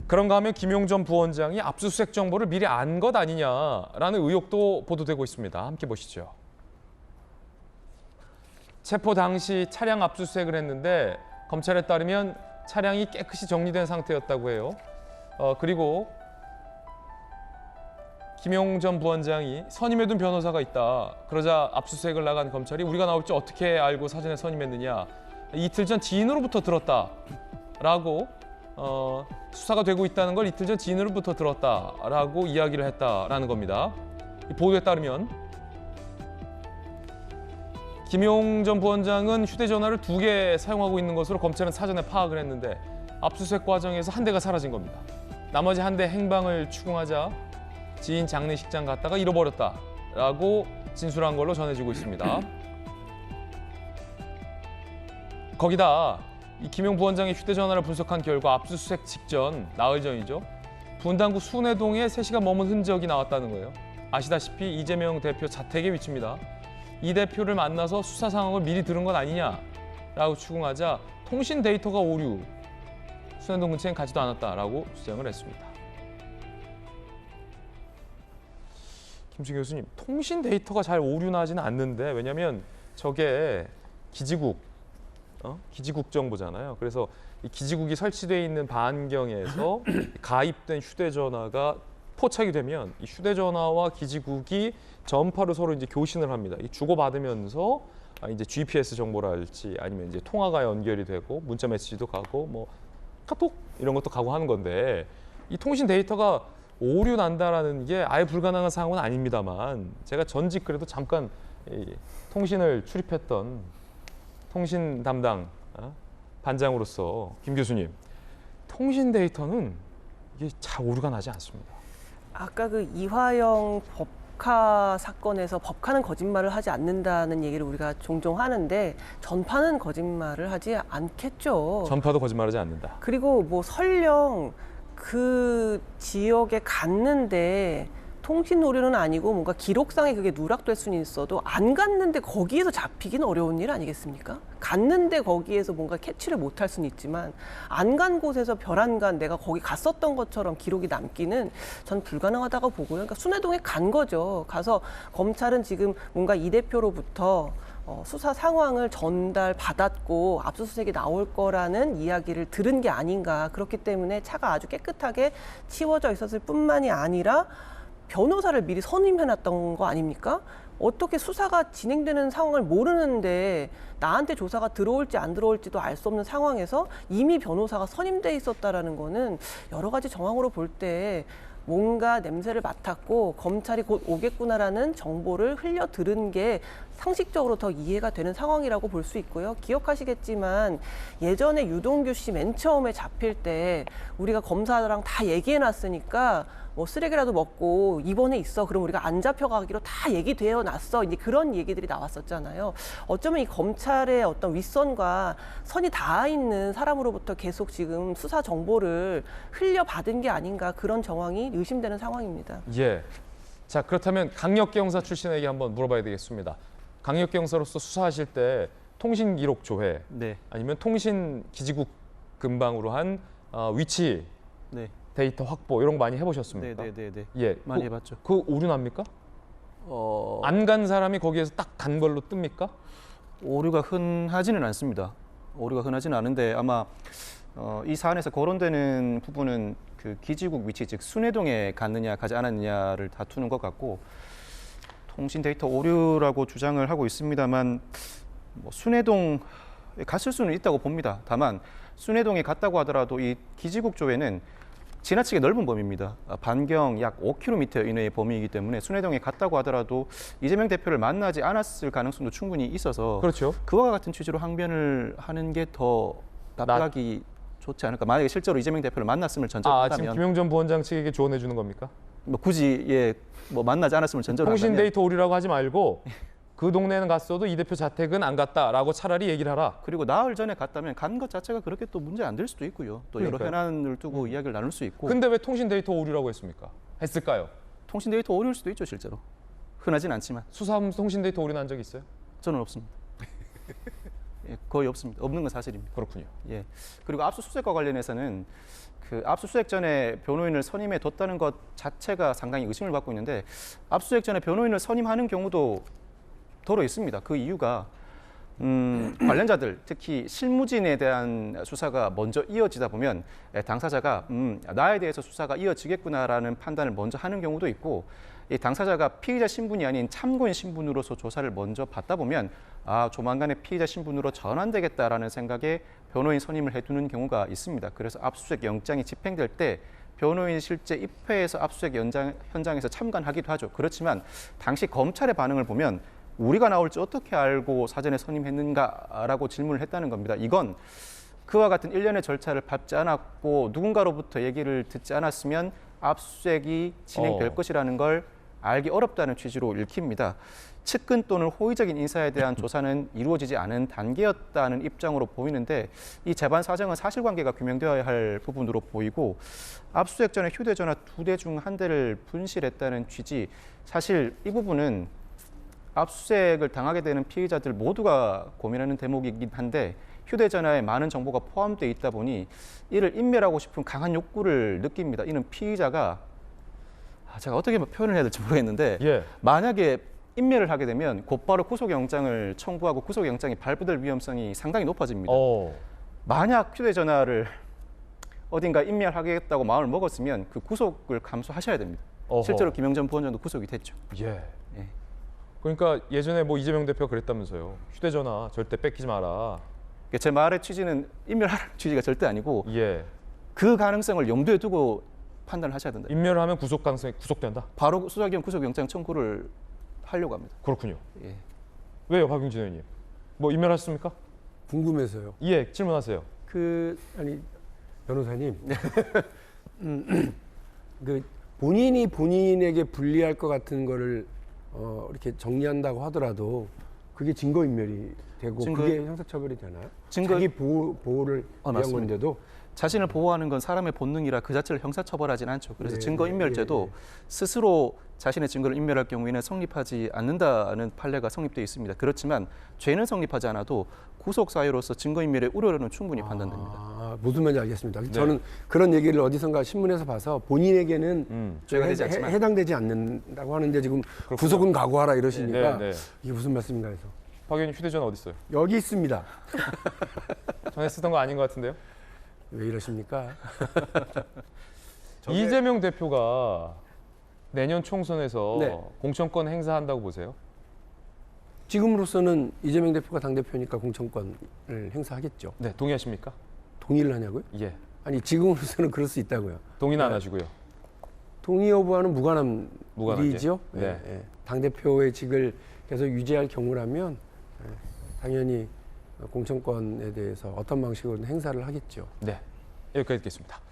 그런가 하면 김용 전 부원장이 압수수색 정보를 미리 안 것 아니냐라는 의혹도 보도되고 있습니다. 함께 보시죠. 체포 당시 차량 압수수색을 했는데 검찰에 따르면 차량이 깨끗이 정리된 상태였다고 해요. 그리고 김용 전 부원장이 선임해둔 변호사가 있다. 그러자 압수수색을 나간 검찰이 우리가 나올 줄 어떻게 알고 사전에 선임했느냐. 이틀 전 지인으로부터 들었다라고 수사가 되고 있다는 걸 이틀 전 지인으로부터 들었다라고 이야기를 했다라는 겁니다. 이 보도에 따르면 김용 전 부원장은 휴대전화를 2개 사용하고 있는 것으로 검찰은 사전에 파악을 했는데 압수수색 과정에서 한 대가 사라진 겁니다. 나머지 한 대 행방을 추궁하자 지인 장례식장 갔다가 잃어버렸다라고 진술한 걸로 전해지고 있습니다. 거기다 이 김용 부원장의 휴대전화를 분석한 결과 압수수색 직전, 나흘 전이죠. 분당구 순회동에 3시간 머문 흔적이 나왔다는 거예요. 아시다시피 이재명 대표 자택의 위치입니다. 이 대표를 만나서 수사 상황을 미리 들은 건 아니냐라고 추궁하자 통신 데이터가 오류, 순회동 근처엔 가지도 않았다라고 주장을 했습니다. 김승 교수님, 통신 데이터가 잘 오류나지는 않는데 왜냐하면 저게 기지국 정보잖아요. 그래서 이 기지국이 설치되어 있는 반경에서 가입된 휴대전화가 포착이 되면 이 휴대전화와 기지국이 전파로 서로 이제 교신을 합니다. 이 주고받으면서 이제 GPS 정보랄지 아니면 이제 통화가 연결이 되고 문자 메시지도 가고 뭐 카톡 이런 것도 가고 하는 건데 이 통신 데이터가 오류 난다라는 게 아예 불가능한 상황은 아닙니다만 제가 전직 그래도 잠깐 이 통신을 출입했던 통신 담당 반장으로서 김 교수님, 통신 데이터는 이게 잘 오류가 나지 않습니다. 아까 그 이화영 법카 사건에서 법카는 거짓말을 하지 않는다는 얘기를 우리가 종종 하는데 전파는 거짓말을 하지 않겠죠. 전파도 거짓말하지 않는다. 그리고 뭐 설령 그 지역에 갔는데 통신 오류는 아니고 뭔가 기록상에 그게 누락될 수는 있어도 안 갔는데 거기에서 잡히기는 어려운 일 아니겠습니까? 갔는데 거기에서 뭔가 캐치를 못할 수는 있지만 안 간 곳에서 별안간 내가 거기 갔었던 것처럼 기록이 남기는 전 불가능하다고 보고요. 그러니까 순회동에 간 거죠. 가서 검찰은 지금 뭔가 이 대표로부터 수사 상황을 전달받았고 압수수색이 나올 거라는 이야기를 들은 게 아닌가. 그렇기 때문에 차가 아주 깨끗하게 치워져 있었을 뿐만이 아니라 변호사를 미리 선임해놨던 거 아닙니까? 어떻게 수사가 진행되는 상황을 모르는데 나한테 조사가 들어올지 안 들어올지도 알 수 없는 상황에서 이미 변호사가 선임돼 있었다라는 거는 여러 가지 정황으로 볼 때 뭔가 냄새를 맡았고 검찰이 곧 오겠구나라는 정보를 흘려 들은 게 상식적으로 더 이해가 되는 상황이라고 볼 수 있고요. 기억하시겠지만 예전에 유동규 씨 맨 처음에 잡힐 때 우리가 검사랑 다 얘기해놨으니까 뭐 쓰레기라도 먹고 입원해 있어. 그럼 우리가 안 잡혀가기로 다 얘기되어 놨어. 이제 그런 얘기들이 나왔었잖아요. 어쩌면 이 검찰의 어떤 윗선과 선이 닿아 있는 사람으로부터 계속 지금 수사 정보를 흘려받은 게 아닌가 그런 정황이 의심되는 상황입니다. 예. 자, 그렇다면 강력경사 출신에게 한번 물어봐야 되겠습니다. 강력경사로서 수사하실 때 통신 기록 조회, 네. 아니면 통신 기지국 근방으로 한 위치 네. 데이터 확보 이런 거 많이 해보셨습니까? 네. 예, 많이 해봤죠. 그 오류납니까? 안 간 사람이 거기에서 딱 간 걸로 뜹니까? 오류가 흔하지는 않습니다. 오류가 흔하지는 않은데 아마 이 사안에서 거론되는 부분은 그 기지국 위치, 즉 순회동에 갔느냐 가지 않았느냐를 다투는 것 같고 통신 데이터 오류라고 주장을 하고 있습니다만 뭐 순회동에 갔을 수는 있다고 봅니다. 다만 순회동에 갔다고 하더라도 이 기지국 조회는 지나치게 넓은 범위입니다. 반경 약 5km 이내의 범위이기 때문에 순회동에 갔다고 하더라도 이재명 대표를 만나지 않았을 가능성도 충분히 있어서 그렇죠. 그와 같은 취지로 항변을 하는 게 더 납득하기 좋지 않을까. 만약에 실제로 이재명 대표를 만났음을 전제로 한다면 지금 김용 전 부원장 측에게 조언해 주는 겁니까? 뭐 굳이 뭐 만나지 않았음을 전제로 통신 한다면 데이터 오류라고 하지 말고 그 동네는 갔어도 이 대표 자택은 안 갔다라고 차라리 얘기를 하라. 그리고 나흘 전에 갔다면 간 것 자체가 그렇게 또 문제 안 될 수도 있고요. 또 여러 그러니까요. 현안을 두고 이야기를 나눌 수 있고. 근데 왜 통신 데이터 오류라고 했을까요? 통신 데이터 오류일 수도 있죠, 실제로. 흔하진 않지만 수사하면서 통신 데이터 오류 난 적 있어요? 저는 없습니다. 예, 거의 없습니다. 없는 건 사실입니다. 그렇군요. 예. 그리고 압수수색과 관련해서는 그 압수수색 전에 변호인을 선임해 뒀다는 것 자체가 상당히 의심을 받고 있는데 압수수색 전에 변호인을 선임하는 경우도 더러 있습니다. 그 이유가 관련자들 특히 실무진에 대한 수사가 먼저 이어지다 보면 당사자가 나에 대해서 수사가 이어지겠구나라는 판단을 먼저 하는 경우도 있고 이 당사자가 피의자 신분이 아닌 참고인 신분으로서 조사를 먼저 받다 보면 조만간에 피의자 신분으로 전환되겠다라는 생각에 변호인 선임을 해두는 경우가 있습니다. 그래서 압수수색 영장이 집행될 때 변호인이 실제 입회해서 압수수색 현장에서 참관하기도 하죠. 그렇지만 당시 검찰의 반응을 보면 우리가 나올지 어떻게 알고 사전에 선임했는가라고 질문을 했다는 겁니다. 이건 그와 같은 일련의 절차를 밟지 않았고 누군가로부터 얘기를 듣지 않았으면 압수수색이 진행될 것이라는 걸 알기 어렵다는 취지로 읽힙니다. 측근 또는 호의적인 인사에 대한 조사는 이루어지지 않은 단계였다는 입장으로 보이는데 이 재반 사정은 사실관계가 규명되어야 할 부분으로 보이고 압수수색 전에 휴대전화 2대 중 1대를 분실했다는 취지 사실 이 부분은 압수수색을 당하게 되는 피의자들 모두가 고민하는 대목이긴 한데 휴대전화에 많은 정보가 포함되어 있다 보니 이를 인멸하고 싶은 강한 욕구를 느낍니다. 이는 피의자가 제가 어떻게 표현을 해야 될지 모르겠는데 예. 만약에 인멸을 하게 되면 곧바로 구속영장을 청구하고 구속영장이 발부될 위험성이 상당히 높아집니다. 만약 휴대전화를 어딘가 인멸하겠다고 마음을 먹었으면 그 구속을 감수하셔야 됩니다. 어허. 실제로 김영전 부원장도 구속이 됐죠. 예. 예. 그러니까 예전에 뭐 이재명 대표가 그랬다면서요. 휴대전화 절대 뺏기지 마라. 제 말의 취지는 인멸하라는 취지가 절대 아니고 예. 그 가능성을 염두에 두고 판단을 하셔야 된다. 인멸을 하면 구속 가능성이 구속된다. 바로 수사기관 구속영장 청구를 하려고 합니다. 그렇군요. 예. 왜요, 박용진 의원님? 뭐 인멸하셨습니까? 궁금해서요. 예, 질문하세요. 아니 변호사님, 그 본인이 본인에게 불리할 것 같은 거를 이렇게 정리한다고 하더라도 그게 증거인멸이 되고 그게 형사처벌이 되나요? 자기 보호를 위한 맞습니다. 건데도 자신을 보호하는 건 사람의 본능이라 그 자체를 형사처벌하진 않죠. 그래서 네, 증거인멸죄도 네, 네. 스스로 자신의 증거를 인멸할 경우에는 성립하지 않는다는 판례가 성립되어 있습니다. 그렇지만 죄는 성립하지 않아도 구속 사유로서 증거인멸의 우려는 충분히 판단됩니다. 무슨 말인지 알겠습니다. 네. 저는 그런 얘기를 어디선가 신문에서 봐서 본인에게는 죄가 되지 않지만 해당되지 않는다고 하는데 지금 구속은 각오하라 이러시니까 네, 네. 이게 무슨 말씀인가 해서 박 의원님 휴대전화 어디 있어요? 여기 있습니다. 전에 쓰던 거 아닌 것 같은데요? 왜 이러십니까? 이재명 대표가 내년 총선에서 네. 공천권 행사한다고 보세요? 지금으로서는 이재명 대표가 당대표니까 공천권을 행사하겠죠. 네, 동의하십니까? 동의를 하냐고요? 예. 아니 지금으로서는 그럴 수 있다고요. 동의는 안 네. 하시고요. 동의 여부와는 무관한 무관하게? 일이죠. 네. 예. 당대표의 직을 계속 유지할 경우라면 당연히 공천권에 대해서 어떤 방식으로든 행사를 하겠죠. 네, 여기까지 듣겠습니다.